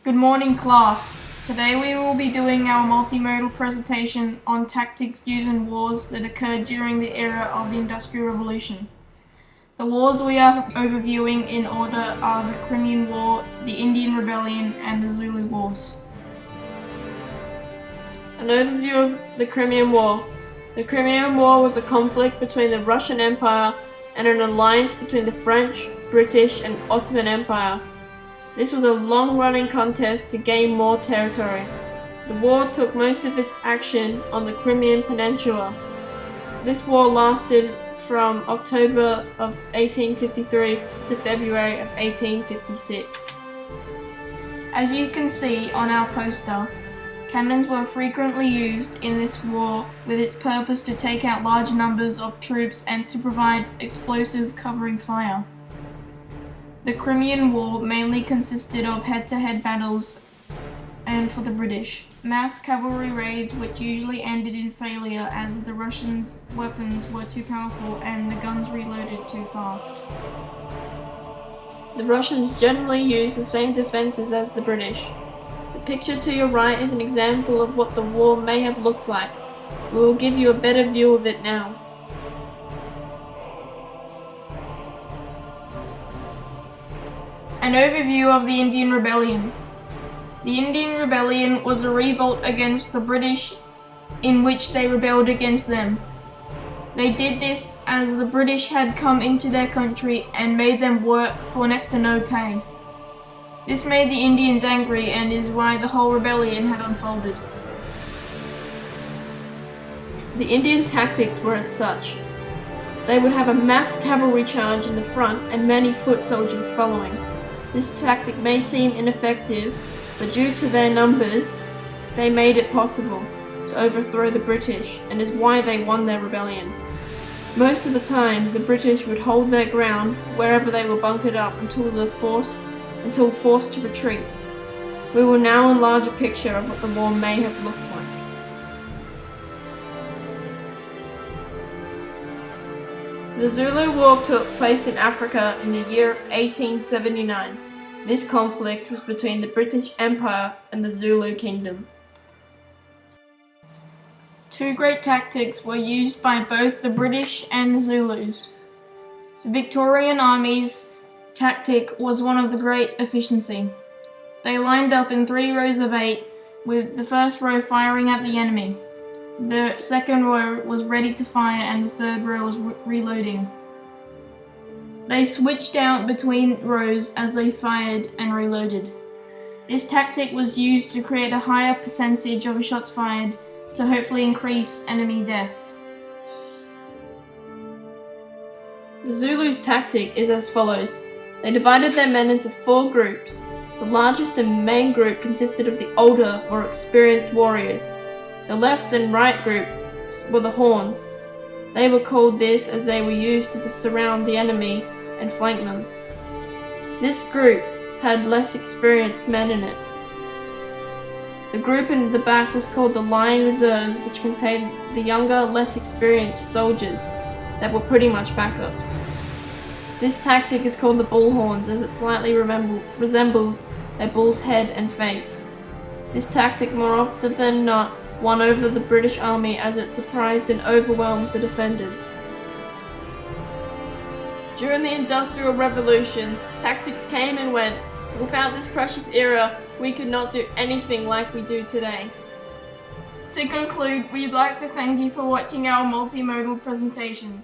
Good morning, class. Today we will be doing our multimodal presentation on tactics used in wars that occurred during the era of the Industrial Revolution. The wars we are overviewing in order are the Crimean War, the Indian Rebellion, and the Zulu Wars. An overview of the Crimean War. The Crimean War was a conflict between the Russian Empire and an alliance between the French, British, and Ottoman Empire. This was a long-running contest to gain more territory. The war took most of its action on the Crimean Peninsula. This war lasted from October of 1853 to February of 1856. As you can see on our poster, cannons were frequently used in this war with its purpose to take out large numbers of troops and to provide explosive covering fire. The Crimean War mainly consisted of head-to-head battles and for the British, mass cavalry raids which usually ended in failure as the Russians' weapons were too powerful and the guns reloaded too fast. The Russians generally used the same defenses as the British. The picture to your right is an example of what the war may have looked like. We will give you a better view of it now. An overview of the Indian Rebellion. The Indian Rebellion was a revolt against the British in which they rebelled against them. They did this as the British had come into their country and made them work for next to no pay. This made the Indians angry and is why the whole rebellion had unfolded. The Indian tactics were as such. They would have a mass cavalry charge in the front and many foot soldiers following. This tactic may seem ineffective, but due to their numbers, they made it possible to overthrow the British and is why they won their rebellion. Most of the time, the British would hold their ground wherever they were bunkered up until forced to retreat. We will now enlarge a picture of what the war may have looked like. The Zulu War took place in Africa in the year of 1879. This conflict was between the British Empire and the Zulu Kingdom. Two great tactics were used by both the British and the Zulus. The Victorian Army's tactic was one of the great efficiency. They lined up in 3 rows of 8, with the first row firing at the enemy. The second row was ready to fire and the third row was reloading. They switched out between rows as they fired and reloaded. This tactic was used to create a higher percentage of shots fired to hopefully increase enemy deaths. The Zulus' tactic is as follows. They divided their men into 4 groups. The largest and main group consisted of the older or experienced warriors. The left and right groups were the horns. They were called this as they were used to surround the enemy and flank them. This group had less experienced men in it. The group in the back was called the Line Reserve, which contained the younger, less experienced soldiers that were pretty much backups. This tactic is called the bull horns as it slightly resembles a bull's head and face. This tactic more often than not won over the British Army as it surprised and overwhelmed the defenders. During the Industrial Revolution, tactics came and went. Without this precious era, we could not do anything like we do today. To conclude, we'd like to thank you for watching our multimodal presentation.